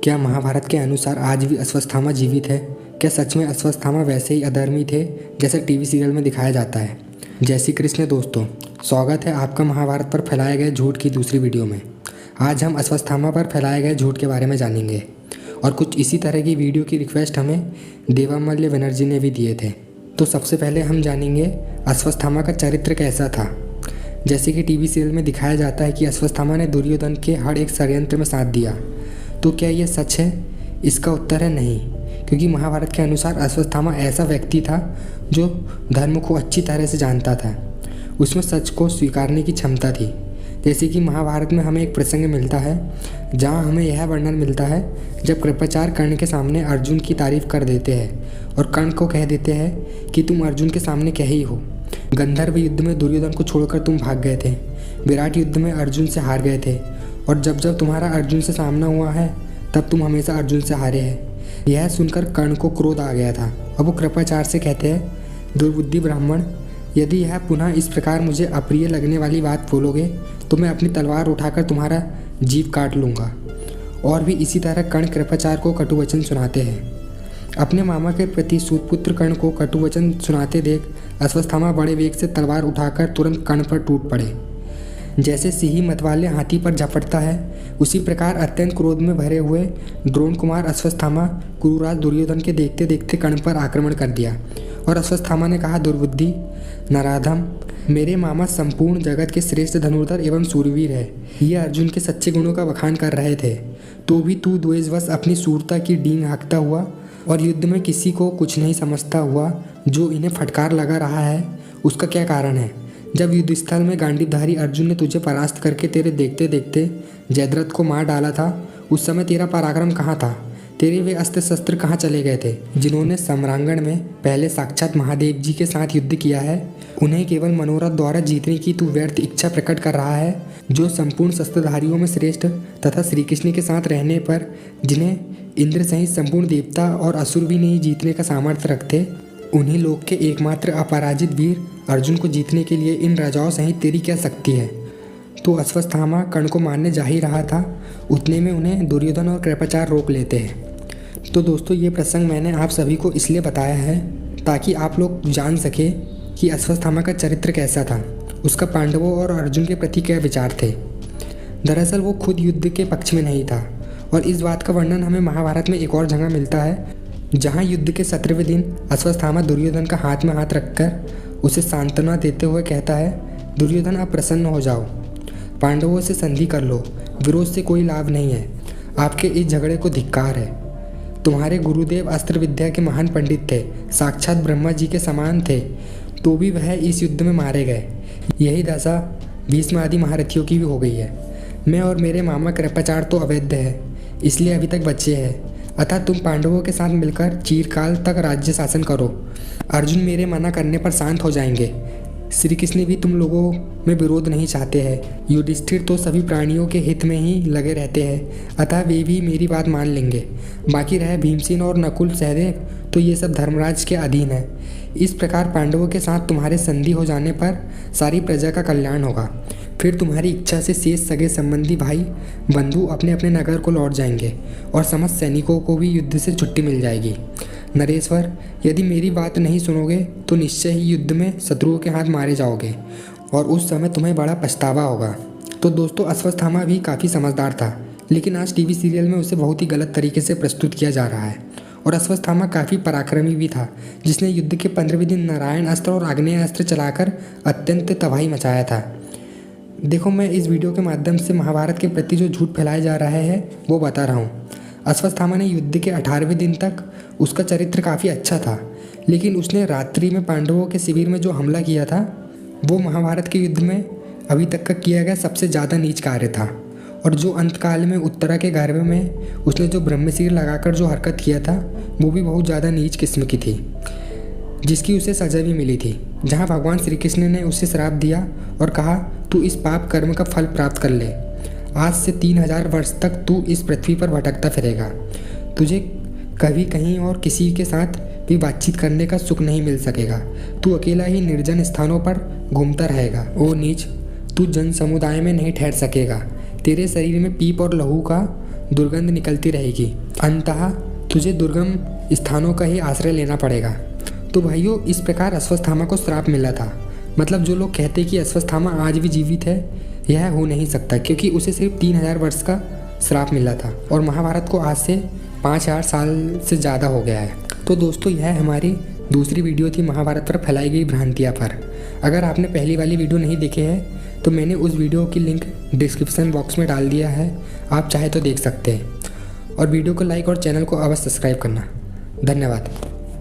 क्या महाभारत के अनुसार आज भी अश्वत्थामा जीवित है? क्या सच में अश्वत्थामा वैसे ही अधर्मी थे जैसे टीवी सीरियल में दिखाया जाता है? जय श्री कृष्ण दोस्तों, स्वागत है आपका महाभारत पर फैलाए गए झूठ की दूसरी वीडियो में। आज हम अश्वत्थामा पर फैलाए गए झूठ के बारे में जानेंगे और कुछ इसी तरह की वीडियो की रिक्वेस्ट हमें देवामल्य बनर्जी ने भी दिए थे। तो सबसे पहले हम जानेंगे अश्वत्थामा का चरित्र कैसा था। जैसे कि टीवी सीरियल में दिखाया जाता है कि अश्वत्थामा ने दुर्योधन के हर एक षड्यंत्र में साथ दिया, तो क्या ये सच है? इसका उत्तर है नहीं, क्योंकि महाभारत के अनुसार अश्वत्थामा ऐसा व्यक्ति था जो धर्म को अच्छी तरह से जानता था। उसमें सच को स्वीकारने की क्षमता थी। जैसे कि महाभारत में हमें एक प्रसंग मिलता है जहाँ हमें यह वर्णन मिलता है जब कृपाचार्य कर्ण के सामने अर्जुन की तारीफ कर देते हैं और कर्ण को कह देते हैं कि तुम अर्जुन के सामने क्या ही हो। गंधर्व युद्ध में दुर्योधन को छोड़कर तुम भाग गए थे, विराट युद्ध में अर्जुन से हार गए थे, और जब जब तुम्हारा अर्जुन से सामना हुआ है तब तुम हमेशा अर्जुन से हारे हैं। यह सुनकर कर्ण को क्रोध आ गया था और वो कृपाचार्य से कहते हैं, दुर्बुद्धि ब्राह्मण, यदि यह पुनः इस प्रकार मुझे अप्रिय लगने वाली बात बोलोगे तो मैं अपनी तलवार उठाकर तुम्हारा जीव काट लूँगा। और भी इसी तरह कर्ण कृपाचार्य को कटुवचन सुनाते हैं। अपने मामा के प्रति सूतपुत्र कर्ण को कटुवचन सुनाते देख अश्वत्थामा बड़े वेग से तलवार उठाकर तुरंत कर्ण पर टूट पड़े। जैसे सिंह मतवाले हाथी पर झपटता है, उसी प्रकार अत्यंत क्रोध में भरे हुए द्रोण कुमार अश्वत्थामा कुरुराज दुर्योधन के देखते देखते कर्ण पर आक्रमण कर दिया। और अश्वत्थामा ने कहा, दुर्बुद्धि नराधम, मेरे मामा संपूर्ण जगत के श्रेष्ठ धनुर्धर एवं सूरवीर है। ये अर्जुन के सच्चे गुणों का बखान कर रहे थे, तो भी तू द्वेषवश अपनी सूरता की डींग हाँकता हुआ और युद्ध में किसी को कुछ नहीं समझता हुआ जो इन्हें फटकार लगा रहा है, उसका क्या कारण है? जब युद्ध स्थल में गांडीवधारी अर्जुन ने तुझे परास्त करके तेरे देखते देखते जयद्रथ को मार डाला था, उस समय तेरा पराक्रम कहाँ था? तेरे वे अस्त्र शस्त्र कहाँ चले गए थे जिन्होंने सम्रांगण में पहले साक्षात महादेव जी के साथ युद्ध किया है? उन्हें केवल मनोरथ द्वारा जीतने की तू व्यर्थ इच्छा प्रकट कर रहा है, जो संपूर्ण शस्त्रधारियों में श्रेष्ठ तथा श्री कृष्ण के साथ रहने पर जिन्हें इंद्र सहित संपूर्ण देवता और असुर भी नहीं जीतने का सामर्थ्य रखते, उन्हीं लोग के एकमात्र अपराजित वीर अर्जुन को जीतने के लिए इन राजाओं सहित तेरी क्या शक्ति है? तो अश्वत्थामा कर्ण को मारने जा ही रहा था, उतने में उन्हें दुर्योधन और कृपाचार्य रोक लेते हैं। तो दोस्तों, ये प्रसंग मैंने आप सभी को इसलिए बताया है ताकि आप लोग जान सके कि अश्वत्थामा का चरित्र कैसा था, उसका पांडवों और अर्जुन के प्रति क्या विचार थे। दरअसल वो खुद युद्ध के पक्ष में नहीं था, और इस बात का वर्णन हमें महाभारत में एक और जगह मिलता है जहाँ युद्ध के 17वें दिन अश्वत्थामा दुर्योधन का हाथ में हाथ रखकर उसे सांत्वना देते हुए कहता है, दुर्योधन आप प्रसन्न हो जाओ, पांडवों से संधि कर लो, विरोध से कोई लाभ नहीं है, आपके इस झगड़े को धिक्कार है। तुम्हारे गुरुदेव अस्त्र विद्या के महान पंडित थे, साक्षात ब्रह्मा जी के समान थे, तो भी वह इस युद्ध में मारे गए। यही दशा भीष्म आदि महारथियों की भी हो गई है। मैं और मेरे मामा कृपाचार्य तो अवैध है, इसलिए अभी तक बचे हैं, अतः तुम पांडवों के साथ मिलकर चिरकाल तक राज्य शासन करो। अर्जुन मेरे मना करने पर शांत हो जाएंगे। श्री कृष्ण भी तुम लोगों में विरोध नहीं चाहते हैं। युधिष्ठिर तो सभी प्राणियों के हित में ही लगे रहते हैं, अतः वे भी मेरी बात मान लेंगे। बाकी रहे भीमसेन और नकुल सहदेव, तो ये सब धर्मराज के अधीन है। इस प्रकार पांडवों के साथ तुम्हारे संधि हो जाने पर सारी प्रजा का कल्याण होगा। फिर तुम्हारी इच्छा से शेष सगे संबंधी भाई बंधु अपने अपने नगर को लौट जाएंगे और समस्त सैनिकों को भी युद्ध से छुट्टी मिल जाएगी। नरेश्वर, यदि मेरी बात नहीं सुनोगे तो निश्चय ही युद्ध में शत्रुओं के हाथ मारे जाओगे और उस समय तुम्हें बड़ा पछतावा होगा। तो दोस्तों, अश्वत्थामा भी काफ़ी समझदार था, लेकिन आज टीवी सीरियल में उसे बहुत ही गलत तरीके से प्रस्तुत किया जा रहा है। और अश्वत्थामा काफ़ी पराक्रमी भी था, जिसने युद्ध के 15वें दिन नारायण अस्त्र और आग्नेय अस्त्र चलाकर अत्यंत तबाही मचाया था। देखो, मैं इस वीडियो के माध्यम से महाभारत के प्रति जो झूठ फैलाया जा रहा है वो बता रहा हूँ। अश्वत्थामा ने युद्ध के 18वें दिन तक उसका चरित्र काफ़ी अच्छा था, लेकिन उसने रात्रि में पांडवों के शिविर में जो हमला किया था वो महाभारत के युद्ध में अभी तक का किया गया सबसे ज़्यादा नीच कार्य था। और जो अंतकाल में उत्तरा के गर्भ में उसने जो ब्रह्मशीर लगाकर जो हरकत किया था वो भी बहुत ज़्यादा नीच किस्म की थी, जिसकी उसे सजा भी मिली थी। जहाँ भगवान श्री कृष्ण ने उसे श्राप दिया और कहा, तू इस पाप कर्म का फल प्राप्त कर ले, आज से 3000 वर्ष तक तू इस पृथ्वी पर भटकता फिरेगा, तुझे कभी कहीं और किसी के साथ भी बातचीत करने का सुख नहीं मिल सकेगा, तू अकेला ही निर्जन स्थानों पर घूमता रहेगा। ओ नीच, तू जन समुदाय में नहीं ठहर सकेगा, तेरे शरीर में पीप और लहू का दुर्गंध निकलती रहेगी। अंततः तुझे दुर्गम स्थानों का ही आश्रय लेना पड़ेगा। तो भाइयों, इस प्रकार अश्वत्थामा को श्राप मिला था। मतलब जो लोग कहते कि अश्वत्थामा आज भी जीवित है, यह हो नहीं सकता, क्योंकि उसे सिर्फ 3000 वर्ष का श्राप मिला था और महाभारत को आज से 5000 साल से ज़्यादा हो गया है। तो दोस्तों, यह हमारी दूसरी वीडियो थी महाभारत पर फैलाई गई भ्रांतियाँ पर। अगर आपने पहली वाली वीडियो नहीं देखे है तो मैंने उस वीडियो की लिंक डिस्क्रिप्शन बॉक्स में डाल दिया है, आप चाहे तो देख सकते हैं। और वीडियो को लाइक और चैनल को अवश्य सब्सक्राइब करना। धन्यवाद।